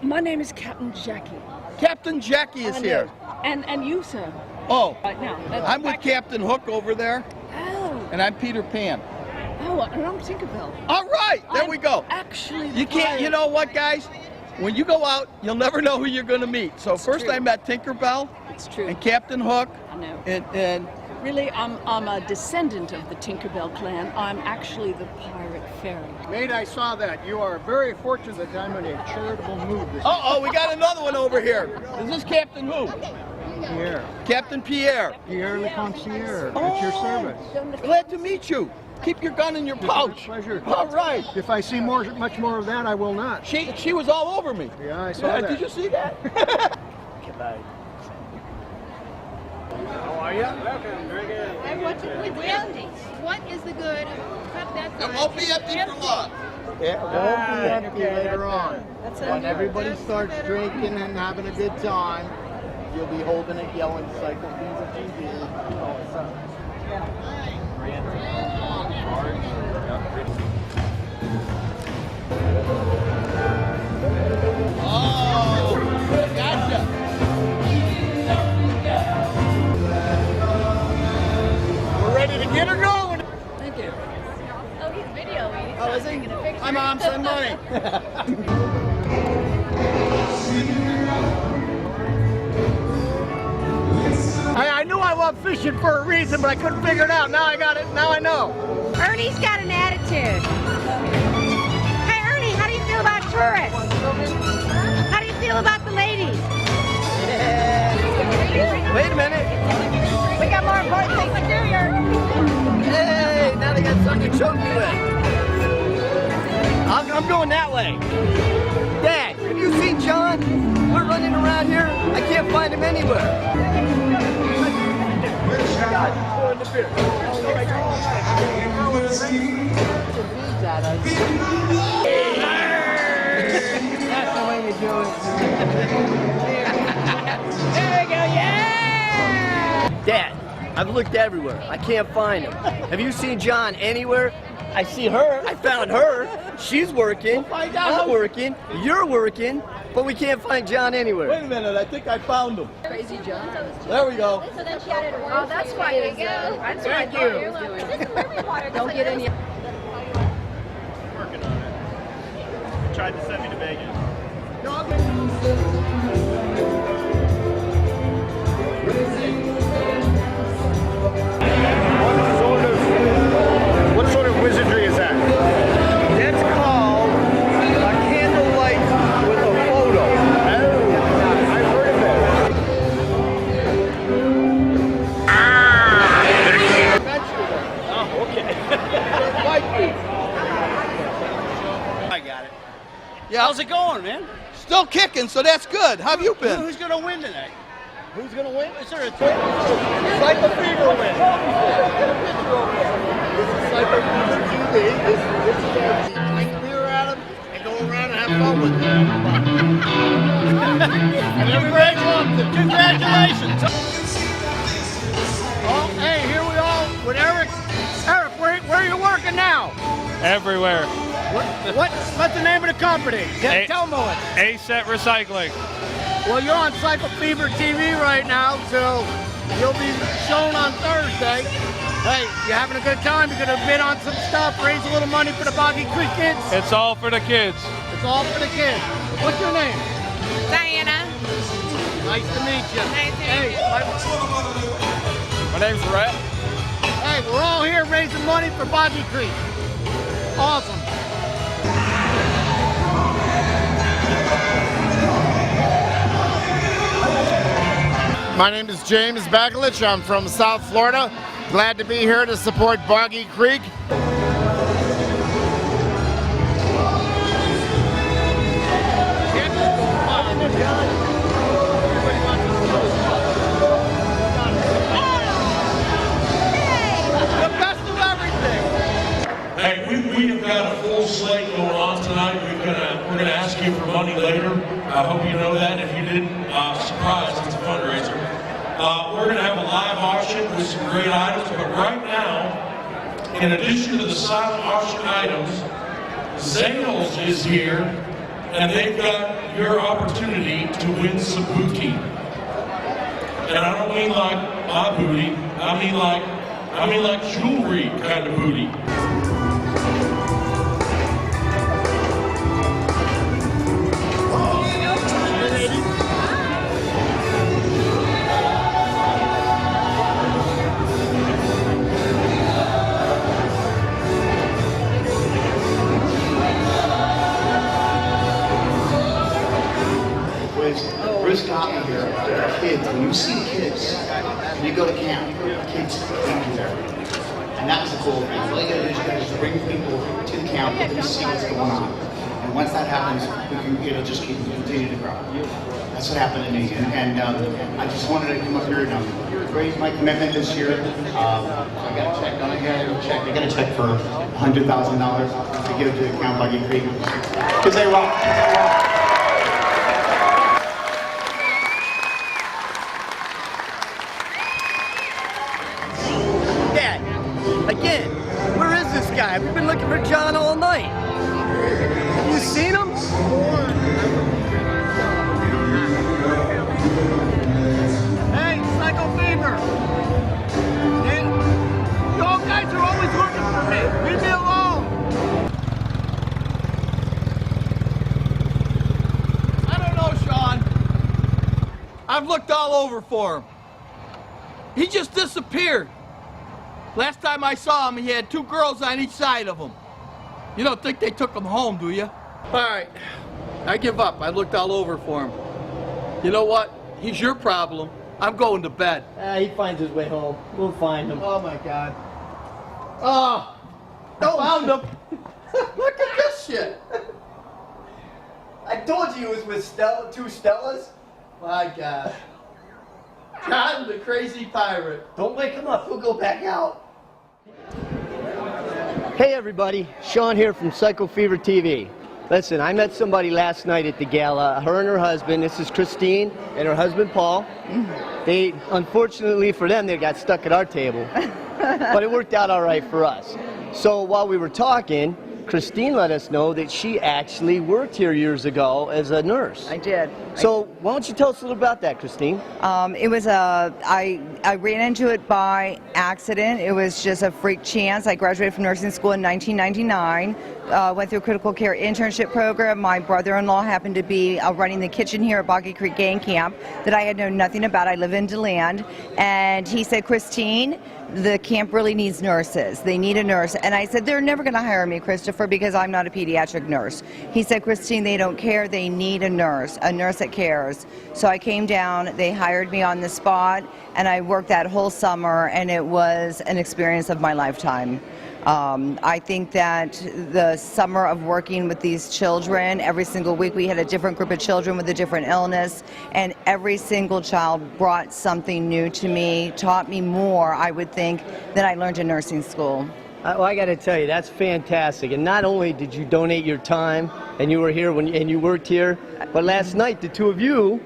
My name is Captain Jackie. Captain Jackie is here. And you, sir? Oh, Right now. I'm with Captain Hook over there, Oh. and I'm Peter Pan. Oh, and I'm Tinkerbell. All right, there we go. Actually, You can't, you know what, guys? When you go out, you'll never know who you're going to meet. So first I met Tinkerbell It's true. and Captain Hook. I know. And Really, I'm a descendant of the Tinkerbell clan. I'm actually the pirate fairy. Mate, I saw that. You are very fortunate that I'm in a charitable mood this uh-oh, we got another one over here. Is this Captain who? Pierre. Captain Pierre. Pierre Le Concierge, at your service. Glad to meet you. Keep your gun in your pouch. Pleasure. All right. If I see much more of that, I will not. She was all over me. Yeah, I saw that. Did you see that? Goodbye. How are you? Welcome. Very good. I'm watching with Andy. What is the good of cup that's It won't be empty for long. It won't be empty okay, later on. That's When okay. everybody That's starts better. drinking and having a good time, you'll be holding it yelling Cycle Visa TV all the time. Oh, gotcha. We're ready to get her going. Thank you. Oh, he's videoing. Oh, is he? Taking a picture. Hi, Mom. Send money. I knew I loved fishing for a reason, but I couldn't figure it out. Now I got it. Now I know. Ernie's got an attitude. Hey, Ernie, how do you feel about tourists? How do you feel about the ladies? Wait a minute. We got more important things to do here. Hey, now they got something to choke me with. I'm going that way. Dad, have you seen John? We're running around here. I can't find him anywhere. That's the way you do it. There we go, yeah! Dad, I've looked everywhere. I can't find him. Have you seen John anywhere? I see her. I found her. She's working. find out. I'm working. You're working. But we can't find John anywhere. Wait a minute, I think I found him. Crazy John. There we go. So then she added a word. Oh, that's why There you you go. That's Thank what you. I thought This is movie water. Don't get any. Working on it. Tried to send me to Vegas. What sort of wizardry is that? That's called a candlelight with a photo. I've heard of that. Oh, okay. I got it. Yeah, How's it going, man? still kicking, so that's good. How have you been? Who's gonna win tonight? Who's gonna win? Is there a Cycle Fever win. This is Cycle Fever TV. This is Drink beer at him and go around and have fun with them. Congratulations. Oh, hey, here we are with Eric. Eric, where are you working now? Everywhere. What's the name of the company? Hey. Tell me what. A-Set Recycling. Well, you're on Cycle Fever TV right now, so you'll be shown on Thursday. Hey, you having a good time? You're gonna bid on some stuff, raise a little money for the Boggy Creek kids. It's all for the kids. It's all for the kids. What's your name? Diana. Nice to meet you. Nice to Hey, meet My name's Rhett. hey, we're all here raising money for Boggy Creek. Awesome. My name is James Baglich. I'm from South Florida. Glad to be here to support Boggy Creek. The best of everything. Hey, we have got a full slate going on tonight. We're gonna ask you for money later. I hope you know that. If you didn't, surprise, it's a fundraiser. We're gonna have a live auction with some great items, but right now, in addition to the silent auction items, Zales is here, and they've got your opportunity to win some booty. And I don't mean like my booty, I mean like jewelry kind of booty. Bruce got me here with our kids. When you see kids, when you go to camp, kids lead you there. And that's the cool thing. All you gotta do is to bring people to the camp, let them see what's going on. And once that happens, it'll just continue to grow. That's what happened to me. And I just wanted to come up here and raise my commitment this year. I got a check, don't I? I got a check for $100,000 to give to Camp Buggy Creek. Because they rock. Again, where is this guy? We've been looking for John all night. You seen him? Hey, Psycho Fever! Y'all guys are always looking for me. Leave me alone. I don't know, Sean. I've looked all over for him. He just disappeared. Last time I saw him, he had 2 girls on each side of him. You don't think they took him home, do you? All right, I give up. I looked all over for him. You know what? He's your problem. I'm going to bed. He finds his way home. We'll find him. Oh my God. Oh, found him. Look at this shit. I told you he was with Stella, 2 Stellas. My God. John the crazy pirate. Don't wake him up. He'll go back out. Hey everybody, Sean here from Psycho Fever TV. Listen, I met somebody last night at the gala, her and her husband. This is Christine and her husband Paul. They, unfortunately for them, they got stuck at our table. But it worked out all right for us. So while we were talking, Christine let us know that she actually worked here years ago as a nurse. I did. So why don't you tell us a little about that, Christine? It was I ran into it by accident. It was just a freak chance. I graduated from nursing school in 1999. Went through a critical care internship program. My brother-in-law happened to be running the kitchen here at Boggy Creek Gang Camp that I had known nothing about. I live in DeLand. And he said, Christine, the camp really needs nurses. They need a nurse. And I said, they're never going to hire me, Christopher, because I'm not a pediatric nurse. He said, Christine, they don't care. They need a nurse that cares. So I came down. They hired me on the spot, and I worked that whole summer, and it was an experience of my lifetime. I think that the summer of working with these children, every single week we had a different group of children with a different illness, and every single child brought something new to me, taught me more, I would think, than I learned in nursing school. Well, I got to tell you, that's fantastic. And not only did you donate your time, and you were here and you worked here, but last night the 2 of you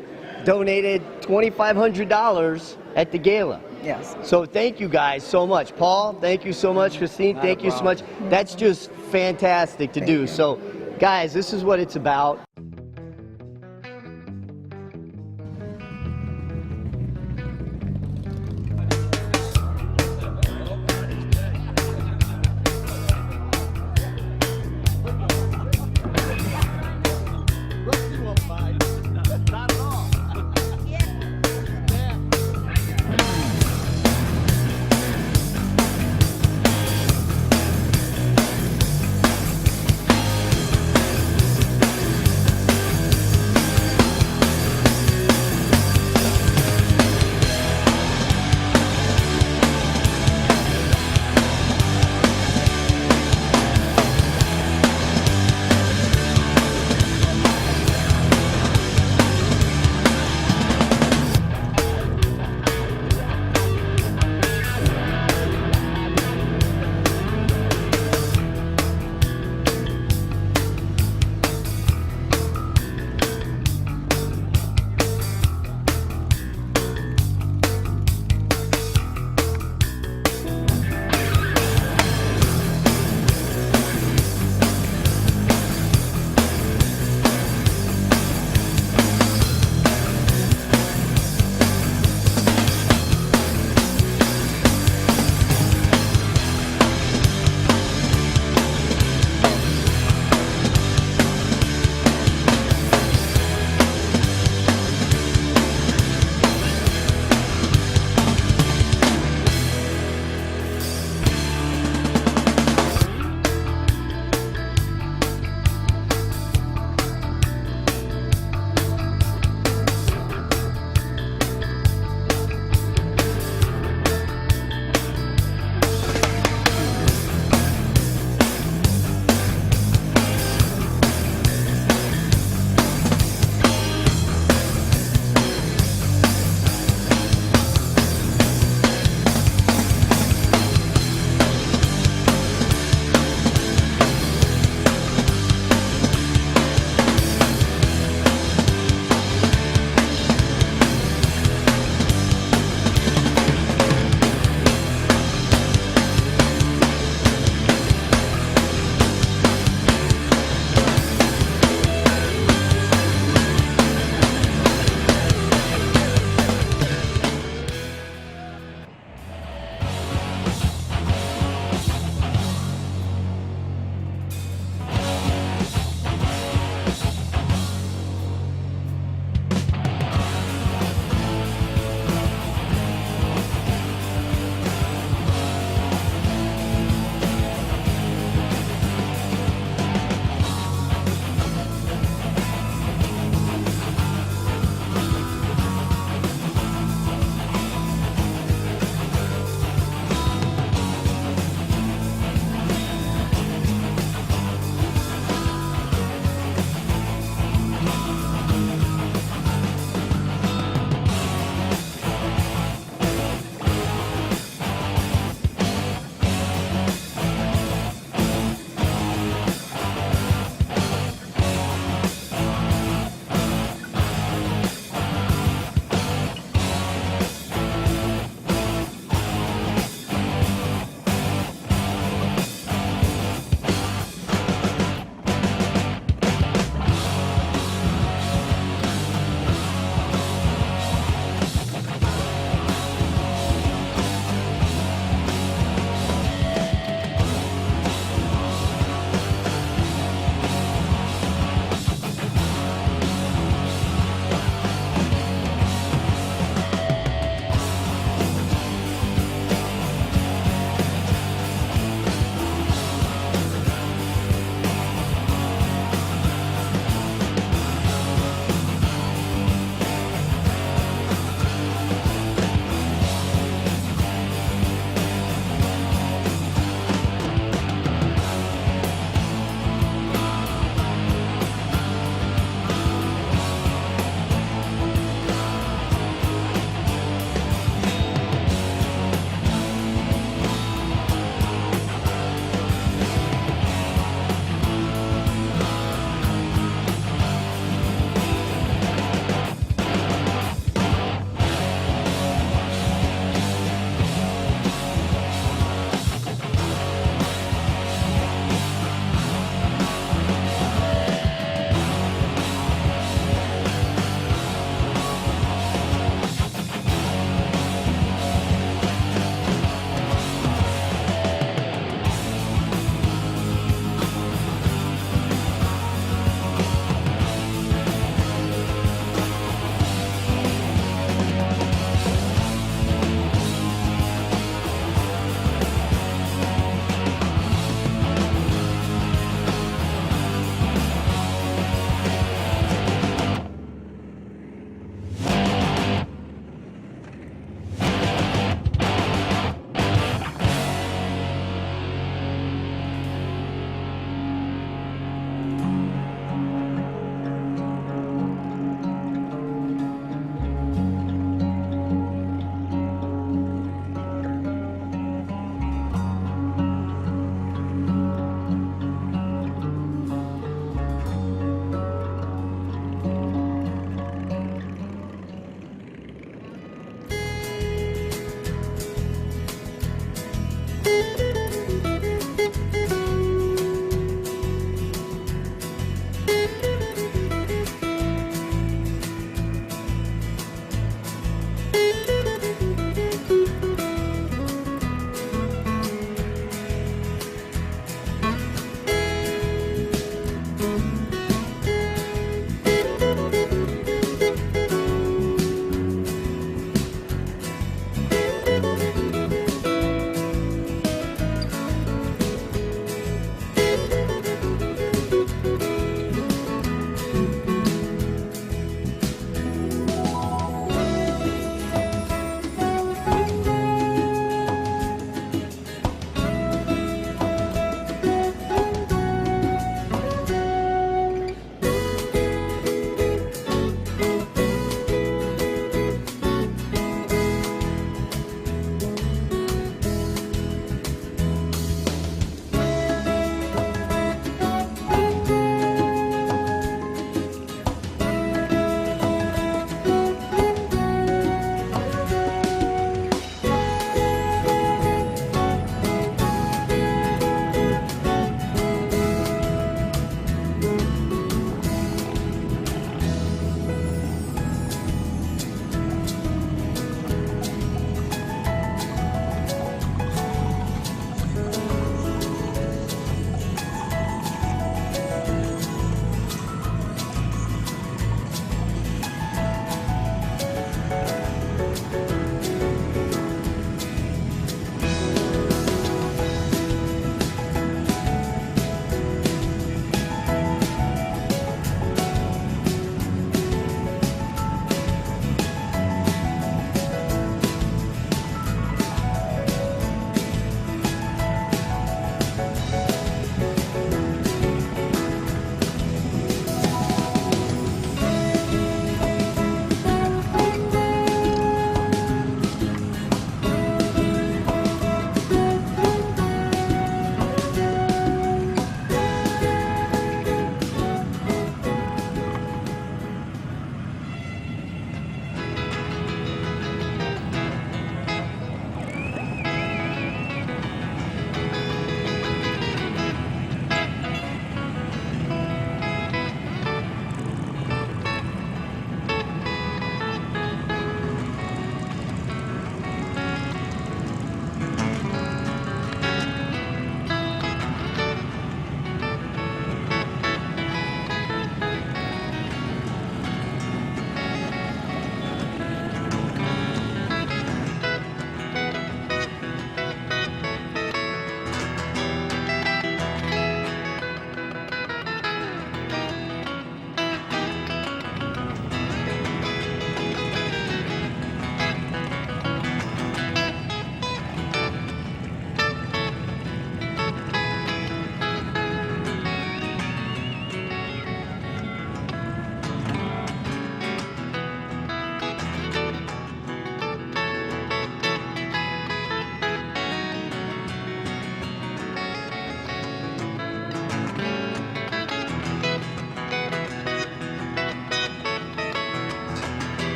donated $2,500 at the gala. Yes. So thank you guys so much. Paul, thank you so much. Christine, thank you so much. That's just fantastic to do. So guys, this is what it's about.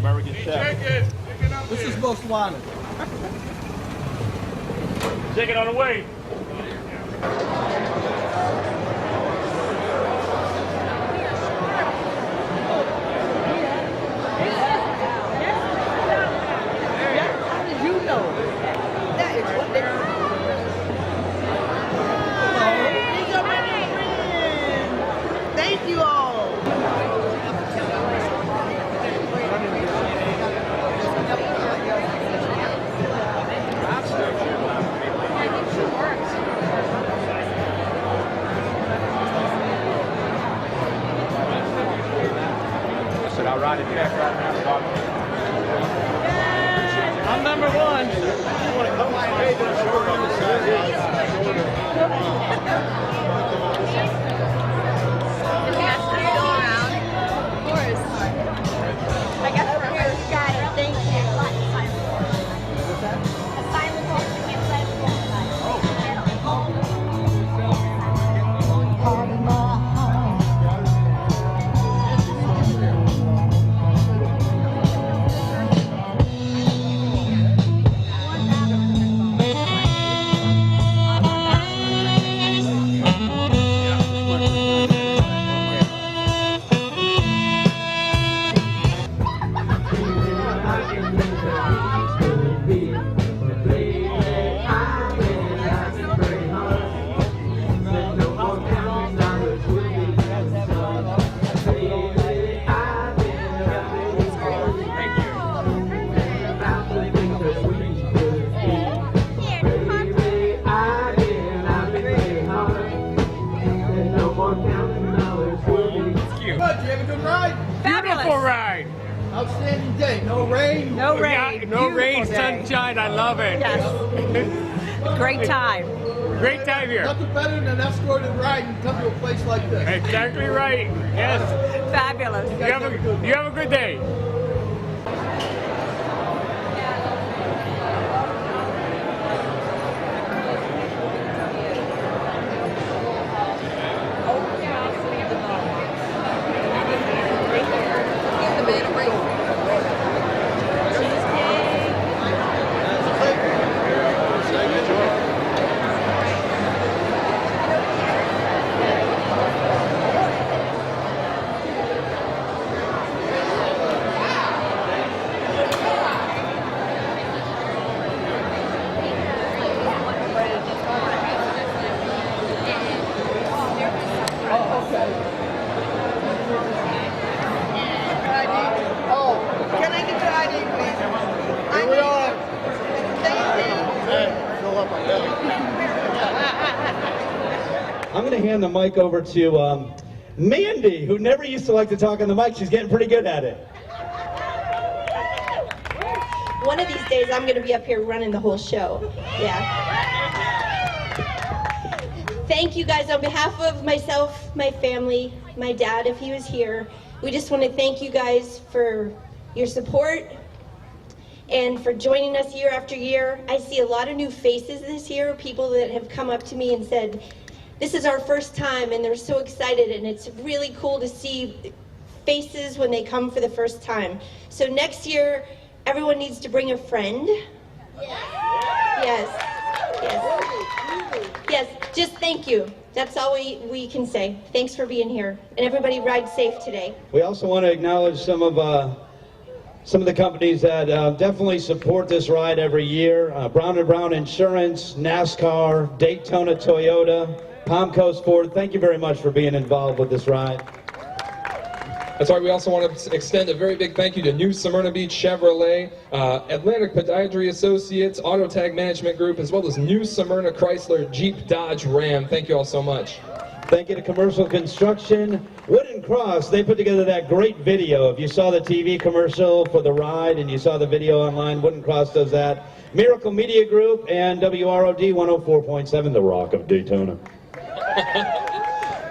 American Chef. This is Most Wanted. Take it on the way. How did you know? That is what they Thank you all. Should I ride it back right now? I'm number one. Outstanding day. No rain. No rain. No rain, Beautiful day. sunshine. I love it. Yes. Great time. Great time here. Nothing better than an escorted ride and come to a place like this. Exactly right. Yes. Fabulous. You have a good day. Can I get your ID, please? Here we are. I'm going to hand the mic over to Mandy, who never used to like to talk on the mic. She's getting pretty good at it. One of these days, I'm going to be up here running the whole show. Yeah. Thank you guys on behalf of myself, my family, my dad, if he was here. We just want to thank you guys for your support and for joining us year after year. I see a lot of new faces this year, people that have come up to me and said, this is our first time, and they're so excited, and it's really cool to see faces when they come for the first time. So next year, everyone needs to bring a friend. Yes. Yes, just thank you. That's all we can say. Thanks for being here. And everybody ride safe today. We also want to acknowledge some of the companies that definitely support this ride every year. Brown & Brown Insurance, NASCAR, Daytona Toyota, Palm Coast Ford. Thank you very much for being involved with this ride. That's right. We also want to extend a very big thank you to New Smyrna Beach Chevrolet, Atlantic Podiatry Associates, Auto Tag Management Group, as well as New Smyrna Chrysler, Jeep, Dodge, Ram. Thank you all so much. Thank you to Commercial Construction. Wooden Cross, they put together that great video. If you saw the TV commercial for the ride and you saw the video online, Wooden Cross does that. Miracle Media Group and WROD 104.7, The Rock of Daytona.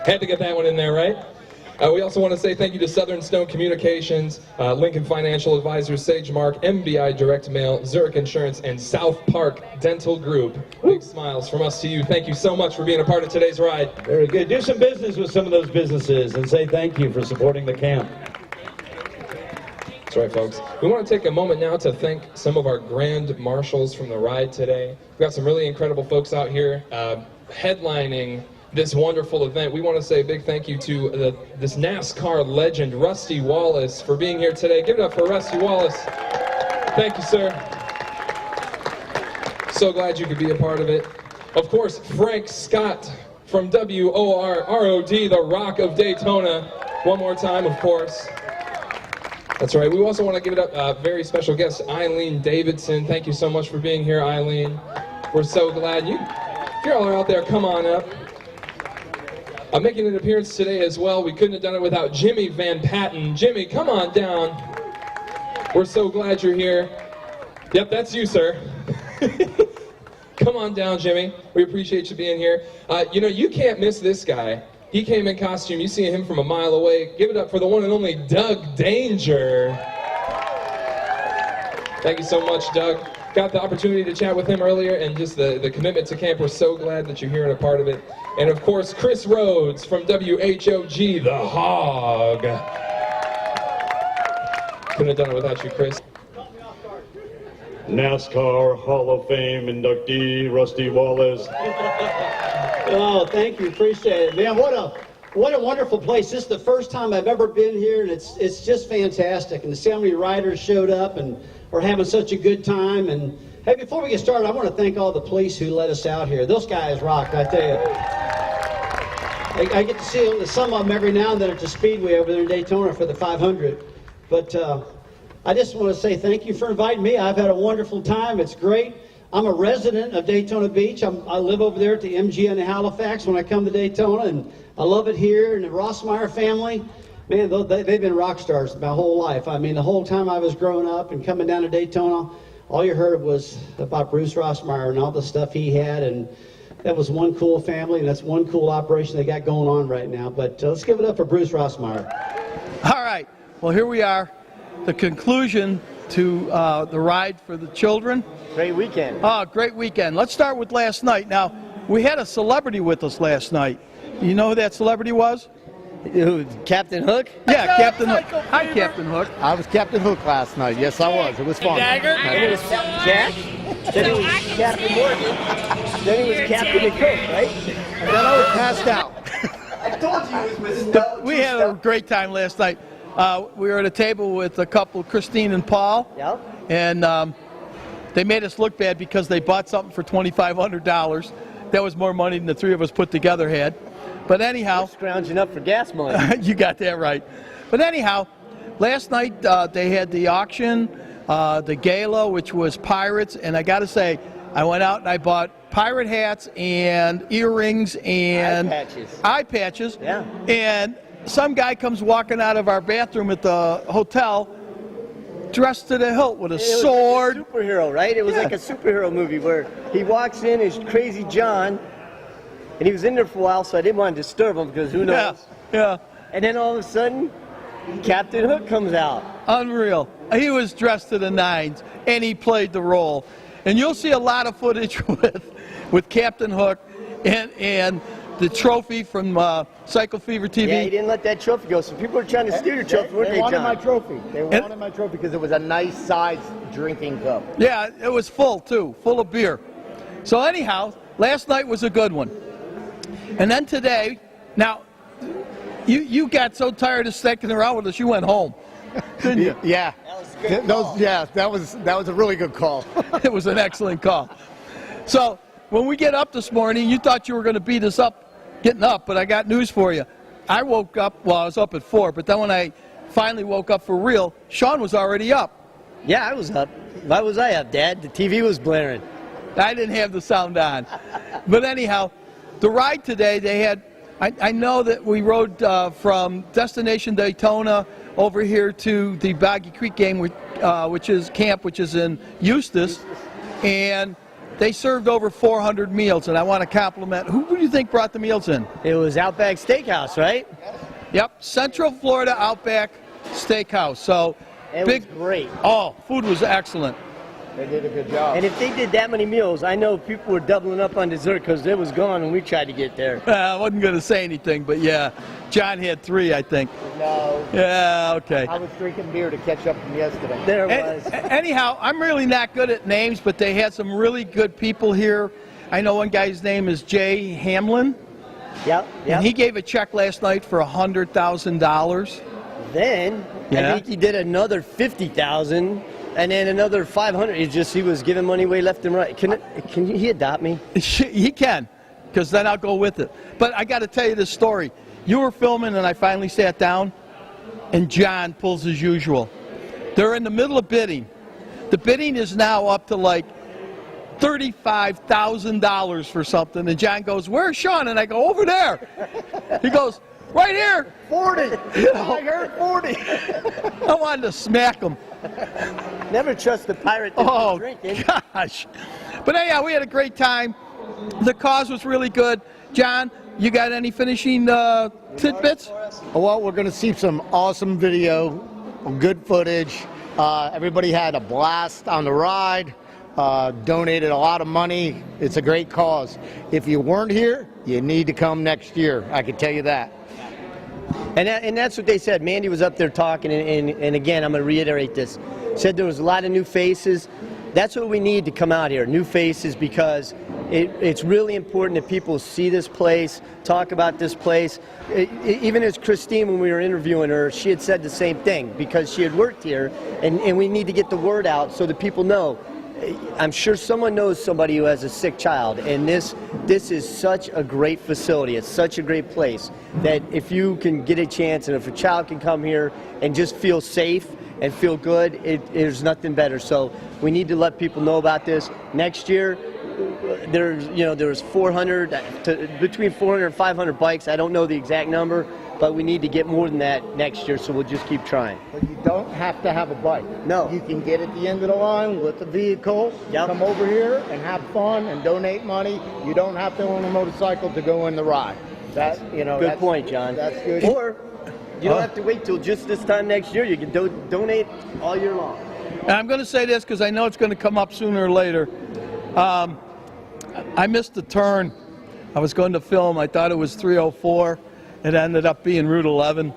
Had to get that one in there, right? We also want to say thank you to Southern Stone Communications, Lincoln Financial Advisors, SageMark, MBI Direct Mail, Zurich Insurance, and South Park Dental Group. Big smiles from us to you. Thank you so much for being a part of today's ride. Very good. Do some business with some of those businesses and say thank you for supporting the camp. That's right, folks. We want to take a moment now to thank some of our grand marshals from the ride today. We've got some really incredible folks out here headlining this wonderful event. We want to say a big thank you to this NASCAR legend, Rusty Wallace, for being here today. Give it up for Rusty Wallace. Thank you, sir. So glad you could be a part of it. Of course, Frank Scott from WORD, the Rock of Daytona. One more time, of course. That's right. We also want to give it up a very special guest, Eileen Davidson. Thank you so much for being here, Eileen. We're so glad you. If you all are out there, come on up. Making an appearance today as well. We couldn't have done it without Jimmy Van Patten. Jimmy, come on down. We're so glad you're here. Yep, that's you, sir. Come on down, Jimmy. We appreciate you being here. You know, you can't miss this guy. He came in costume. You see him from a mile away. Give it up for the one and only Doug Danger. Thank you so much, Doug. Got the opportunity to chat with him earlier, and just the commitment to camp. We're so glad that you're here and a part of it. And of course, Chris Rhodes from WHOG, The Hog. Couldn't have done it without you, Chris. NASCAR Hall of Fame inductee Rusty Wallace. Oh, thank you, appreciate it, man. What a wonderful place. This is the first time I've ever been here, and it's just fantastic. And to see how many riders showed up and are having such a good time. And hey, before we get started, I want to thank all the police who let us out here. Those guys rock, I tell you. I get to see some of them every now and then at the Speedway over there in Daytona for the 500. But I just want to say thank you for inviting me. I've had a wonderful time. It's great. I'm a resident of Daytona Beach. I live over there at the MGM in Halifax when I come to Daytona, and I love it here. And the Rossmeyer family, man, they've been rock stars my whole life. I mean, the whole time I was growing up and coming down to Daytona, all you heard was about Bruce Rossmeyer and all the stuff he had, and that was one cool family, and that's one cool operation they got going on right now. But let's give it up for Bruce Rossmeyer. All right. Well, here we are, the conclusion to the ride for the children. Great weekend. Oh, great weekend. Let's start with last night. Now, we had a celebrity with us last night. You know who that celebrity was? Captain Hook? Yeah, Captain Hook. Hi, Captain Hook. I was Captain Hook last night. Yes, I was. It was fun. And it was Jack. Then it was Captain Morgan. Then it was Captain the Cook, right? And then I was passed out. I told you it was missing. We had a great time last night. We were at a table with a couple, Christine and Paul. Yep. And they made us look bad because they bought something for $2,500. That was more money than the three of us put together had. But anyhow, scrounging up for gas money. You got that right. But anyhow, last night they had the auction, the gala, which was pirates, and I got to say, I went out and I bought pirate hats and earrings and eye patches. Yeah. And some guy comes walking out of our bathroom at the hotel, dressed to the hilt with a sword. Like a superhero, right? It was like a superhero movie where he walks in as Crazy John. And he was in there for a while, so I didn't want to disturb him because who knows? Yeah. And then all of a sudden, Captain Hook comes out. Unreal. He was dressed to the nines, and he played the role. And you'll see a lot of footage with Captain Hook and the trophy from Cycle Fever TV. Yeah, he didn't let that trophy go, so people were trying to steal your trophy, weren't they, wanted John? my trophy. They wanted my trophy because it was a nice size drinking cup. Yeah, it was full, too, full of beer. So anyhow, last night was a good one. And then today, now, you got so tired of sticking around with us, you went home, didn't you? Yeah. That was a really good call. It was an excellent call. So when we get up this morning, you thought you were going to beat us up getting up, but I got news for you. I woke up, well, I was up at 4, but then when I finally woke up for real, Sean was already up. Yeah, I was up. Why was I up, Dad? The TV was blaring. I didn't have the sound on. But anyhow, the ride today, they had, I know that we rode from Destination Daytona over here to the Boggy Creek game, which is camp, which is in Eustis, and they served over 400 meals, and I want to compliment, who do you think brought the meals in? It was Outback Steakhouse, right? Yep, Central Florida Outback Steakhouse. So it was great. Oh, food was excellent. They did a good job. And if they did that many meals, I know people were doubling up on dessert because it was gone when we tried to get there. I wasn't going to say anything, but yeah, John had 3, I think. No. Yeah, okay. I was drinking beer to catch up from yesterday. There was. Anyhow, I'm really not good at names, but they had some really good people here. I know one guy's name is Jay Hamlin. Yep. And he gave a check last night for $100,000. Then I Yeah. think he did another 50,000, and then another 500. He was giving money away left and right. Can he adopt me? He can, because then I'll go with it. But I got to tell you this story. You were filming, and I finally sat down, and John pulls as usual. They're in the middle of bidding. The bidding is now up to like $35,000 for something, and John goes, "Where's Sean?" And I go, "Over there." He goes, "Right here." 40. You know, I heard 40. I wanted to smack him. Never trust the pirate that Oh, was drinking. gosh. But anyhow, we had a great time. The cause was really good. John, you got any finishing tidbits? Well, we're going to see some awesome video, good footage. Everybody had a blast on the ride, donated a lot of money. It's a great cause. If you weren't here, you need to come next year. I can tell you that. And that's what they said. Mandy was up there talking, and again, I'm going to reiterate this. Said there was a lot of new faces. That's what we need to come out here, new faces, because it's really important that people see this place, talk about this place. Even as Christine, when we were interviewing her, she had said the same thing, because she had worked here, and we need to get the word out so that people know. I'm sure someone knows somebody who has a sick child, and this is such a great facility. It's such a great place that if you can get a chance, and if a child can come here and just feel safe and feel good, there's nothing better. So we need to let people know about this. Next year, there's between 400 and 500 bikes. I don't know the exact number, but we need to get more than that next year, so we'll just keep trying. But you don't have to have a bike. No. You can get at the end of the line with the vehicle, come over here and have fun and donate money. You don't have to own a motorcycle to go in the ride. Good point, John. That's good. Or you don't have to wait till just this time next year. You can donate all year long. And I'm going to say this because I know it's going to come up sooner or later. I missed the turn. I was going to film. I thought it was 304. It ended up being Route 11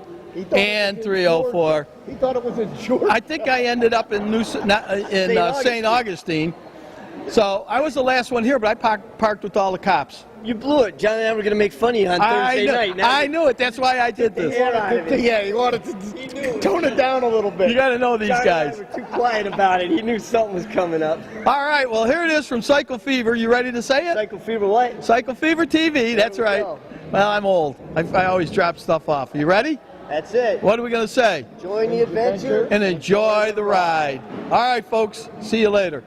and 304. He thought it was in Georgia. I think I ended up in St. Augustine. So I was the last one here, but I parked with all the cops. You blew it. John and I were going to make fun of you on Thursday night. I knew it. That's why I did this. He wanted to tone it down a little bit. You got to know these John guys. and I were too quiet about it. He knew something was coming up. All right, well, here it is from Cycle Fever. You ready to say it? Cycle Fever what? Cycle Fever TV. That's right. Well, I'm old. I always drop stuff off. Are you ready? That's it. What are we going to say? Join the adventure and enjoy the ride. All right, folks. See you later.